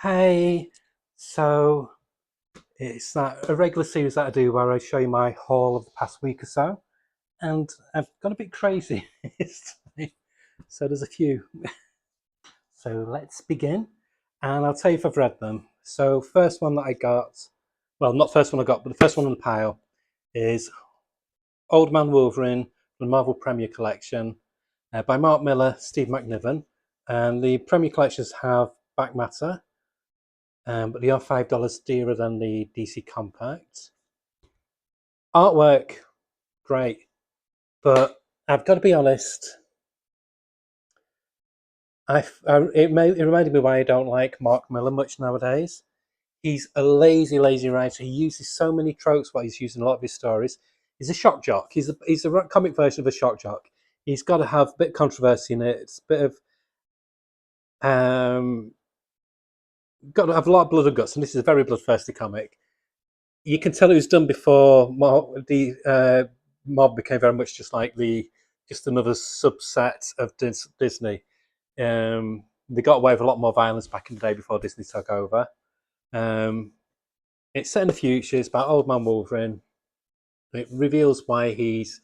Hey, so it's that a regular series that I do where I show you my haul of the past week or so, and I've gone a bit crazy this time. So there's a few. So let's begin, and I'll tell you if I've read them. So first one that I got, well, not first one I got, but the first one on the pile is Old Man Wolverine, the Marvel Premier Collection by Mark Miller, Steve McNiven, and the Premier collections have back matter. But they are $5 dearer than the DC Compact. Artwork, great, but I've got to be honest. It reminded me why I don't like Mark Miller much nowadays. He's a lazy writer. He uses so many tropes while he's using a lot of his stories. He's a shock jock. He's a comic version of a shock jock. He's got to have a bit of controversy in it. It's a bit of um, got to have a lot of blood and guts, and this is a very bloodthirsty comic. You can tell it was done before the mob became very much just another subset of Disney. They got away with a lot more violence back in the day before Disney took over. Um, it's set in the future. It's about Old Man Wolverine. It reveals why he's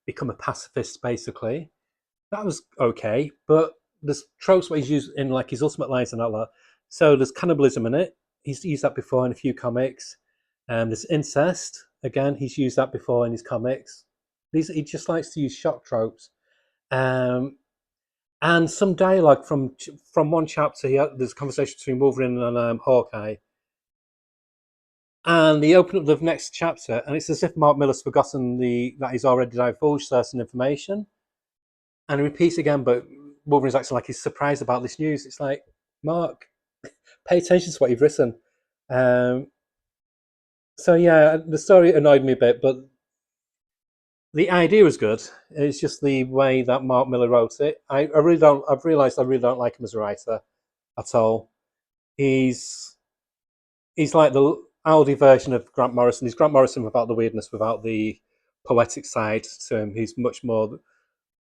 become a pacifist, basically. That was okay, but there's tropes where he's used in like his ultimate lines and all that. So there's cannibalism in it. He's used that before in a few comics. There's incest. Again, he's used that before in his comics. He just likes to use shock tropes. Um, and some dialogue from one chapter. There's a conversation between Wolverine and Hawkeye, and they open up the next chapter, and it's as if Mark Miller's forgotten that he's already divulged certain information, and he repeats again. But Wolverine's acting like he's surprised about this news. It's like, Mark, pay attention to what you've written. Um, so yeah, the story annoyed me a bit, but the idea was good. It's just the way that Mark Miller wrote it. I really don't. I've realised I really don't like him as a writer at all. He's he's like the Aldi version of Grant Morrison. He's Grant Morrison without the weirdness, without the poetic side to him. He's much more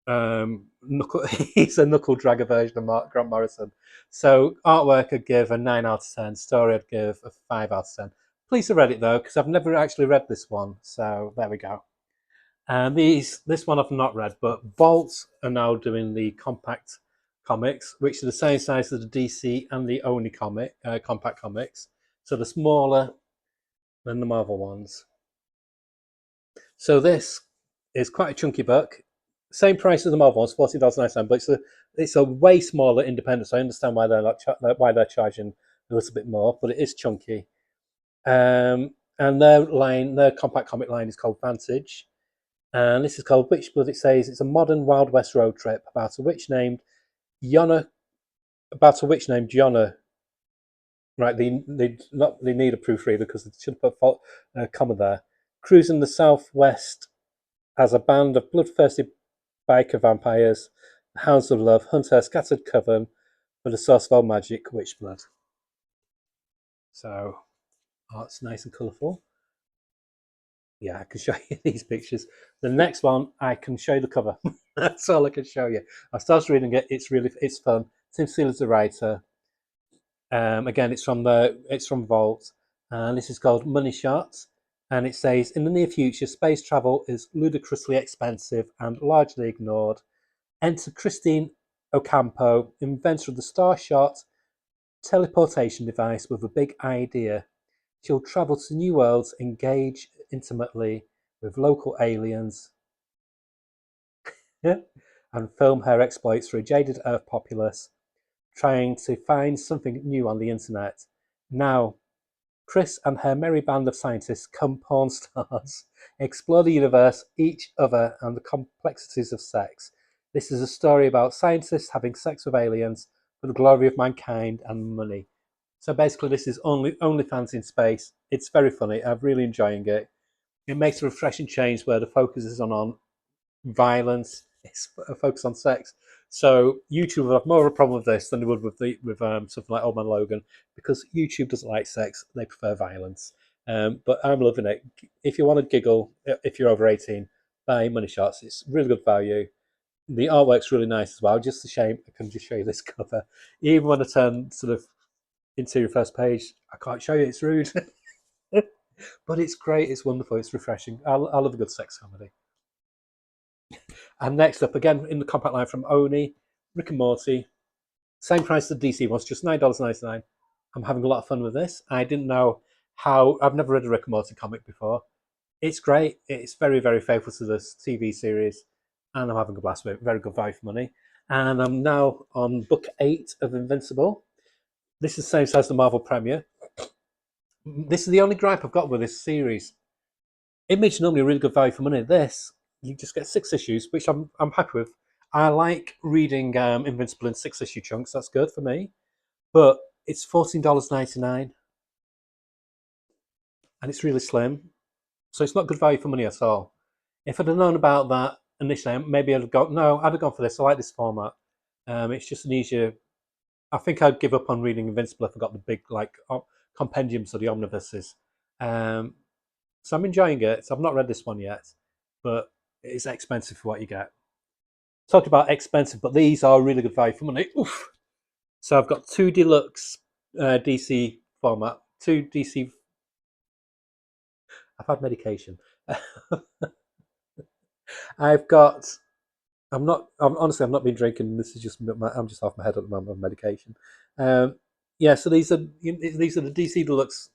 knuckle. He's a knuckle dragger version of Grant Morrison. So artwork I'd give a 9 out of 10. Story I'd give a 5 out of 10. Please have read it though, because I've never actually read this one. So there we go. This one I've not read, but Vault are now doing the compact comics, which are the same size as the DC and the Oni compact comics. So they're smaller than the Marvel ones. So this is quite a chunky book. Same price as the Marvel ones, $14.99, but it's a way smaller independent. So I understand why they're charging a little bit more, but it is chunky. And their compact comic line is called Vantage. And this is called Witchblood. It says it's a modern Wild West road trip about a witch named Yona. About a witch named Yona. Right, they need a proofreader because they should have put a comma there. Cruising the southwest as a band of bloodthirsty biker vampires, the hounds of love, hunt her scattered coven for the source of all magic, Witchblood. So, oh, it's nice and colourful. Yeah, I can show you these pictures. The next one, I can show you the cover. That's all I can show you. I started reading it. It's fun. Tim Sealer's the writer. Again, it's from Vault, and this is called Money Shot. And it says, in the near future, space travel is ludicrously expensive and largely ignored. Enter Christine Ocampo, inventor of the Starshot teleportation device, with a big idea. She'll travel to new worlds, engage intimately with local aliens, and film her exploits for a jaded Earth populace trying to find something new on the internet. Now, Chris and her merry band of scientists come porn stars, explore the universe, each other, and the complexities of sex. This is a story about scientists having sex with aliens for the glory of mankind and money. So basically, this is OnlyFans in space. It's very funny. I'm really enjoying it. It makes a refreshing change where the focus is on violence. It's a focus on sex. So YouTube will have more of a problem with this than they would with something like Old Man Logan, because YouTube doesn't like sex; they prefer violence. But I'm loving it. If you want to giggle, if you're over 18, buy Money Shots. It's really good value. The artwork's really nice as well. Just a shame I couldn't just show you this cover. Even when I turn sort of interior first page. I can't show you, it's rude. But it's great, it's wonderful, it's refreshing. I love a good sex comedy. And next up, again in the compact line from Oni, Rick and Morty. Same price as the DC was, just $9.99. I'm having a lot of fun with this. I didn't know how, I've never read a Rick and Morty comic before. It's great. It's very, very faithful to this TV series, and I'm having a blast with it. Very good value for money. And I'm now on book 8 of Invincible. This is the same size as the Marvel premiere. This is the only gripe I've got with this series. Image normally a really good value for money. This, you just get 6 issues, which I'm happy with. I like reading Invincible in 6-issue chunks. That's good for me. But it's $14.99, and it's really slim. So it's not good value for money at all. If I'd have known about that initially, maybe I'd have gone. No, I'd have gone for this. I like this format. It's just an easier. I think I'd give up on reading Invincible if I got the big compendiums or the omnibuses. So I'm enjoying it. So I've not read this one yet, but it's expensive for what you get. Talked about expensive, but these are really good value for money. Oof. So I've got 2 deluxe DC format, 2 DC. I've had medication. I've got. Honestly, I've not been drinking. This is just I'm just off my head at the moment of medication. Yeah, so these are the DC Deluxe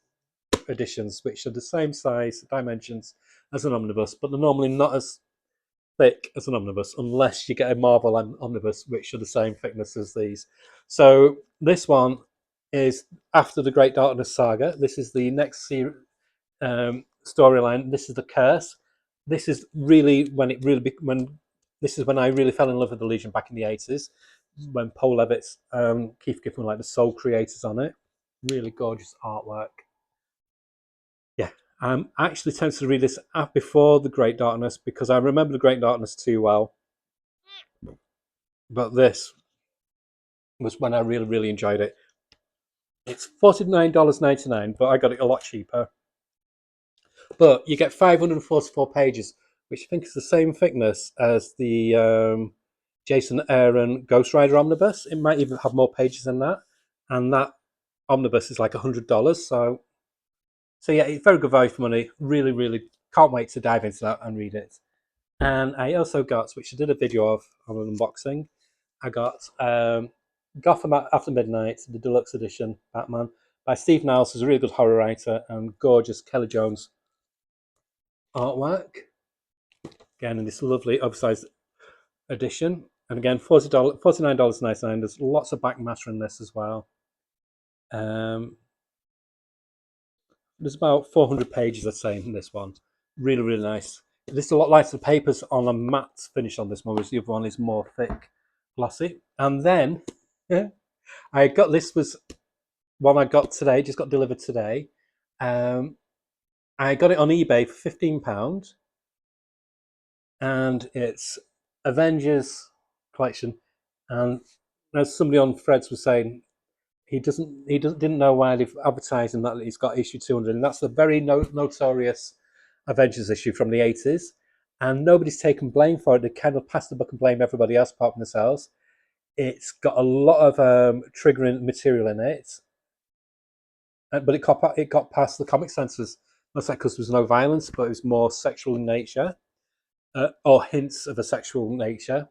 editions, which are the same size dimensions as an omnibus, but they're normally not as thick as an omnibus unless you get a Marvel omnibus, which are the same thickness as these. So this one is after the Great Darkness saga. This is the next storyline. This is the Curse. This is really when this is when I really fell in love with the Legion back in the 80s, when Paul Levitz, Keith Giffen were like the sole creators on it. Really gorgeous artwork. Yeah, I'm actually tempted to read this before the Great Darkness because I remember the Great Darkness too well. But this was when I really, really enjoyed it. It's $49.99, but I got it a lot cheaper. But you get 544 pages, which I think is the same thickness as the Jason Aaron Ghost Rider omnibus. It might even have more pages than that, and that omnibus is like $100. So yeah, it's very good value for money. Really, really can't wait to dive into that and read it. And I also got, which I did a video of on an unboxing. I got Gotham After Midnight, the deluxe edition Batman by Steve Niles, who's a really good horror writer, and gorgeous Kelly Jones artwork. Again, in this lovely oversized edition. And again, $49.99. There's lots of back matter in this as well. There's about 400 pages, I'd say, in this one. Really, really nice. This is a lot lighter. The paper's on a matte finish on this one, whereas the other one is more thick, glossy. And then I got this was one I got today, just got delivered today. I got it on eBay for £15, and it's Avengers collection. And as somebody on Threads was saying, didn't know why they've advertised that he's got issue 200, and that's the very notorious Avengers issue from the 80s, and nobody's taken blame for it. They kind of passed the buck and blame everybody else apart from themselves. It's got a lot of triggering material in it, but it got past the comic censors. Not because there was no violence, but it was more sexual in nature, or hints of a sexual nature.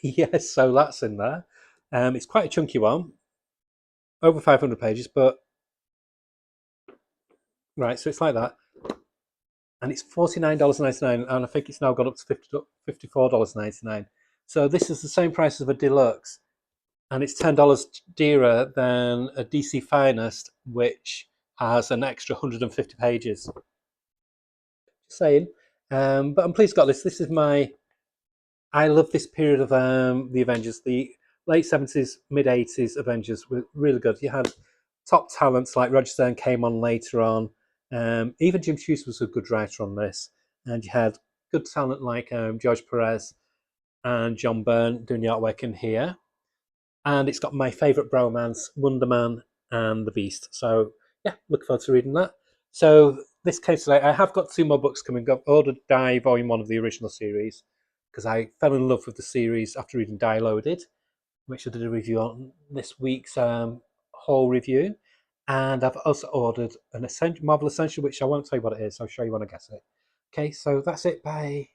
Yes, so that's in there. It's quite a chunky one, over 500 pages, but right, so it's like that. And it's $49.99, and I think it's now gone up to $54.99. So this is the same price as a deluxe, and it's $10 dearer than a DC Finest, which has an extra 150 pages. Just saying. But I'm pleased I got this. This is I love this period of the Avengers. The late 70s, mid 80s Avengers were really good. You had top talents like Roger Stern came on later on. Even Jim Shooter was a good writer on this. And you had good talent like George Perez and John Byrne doing the artwork in here. And it's got my favourite bromance, Wonder Man and the Beast. So yeah, look forward to reading that. So this case today, I have got 2 more books coming up. I ordered Die Volume 1 of the original series because I fell in love with the series after reading Die Loaded. which I did a review on this week's haul review. And I've also ordered an Marvel Essential, which I won't tell you what it is. I'll show you when I get it. Okay, so that's it. Bye.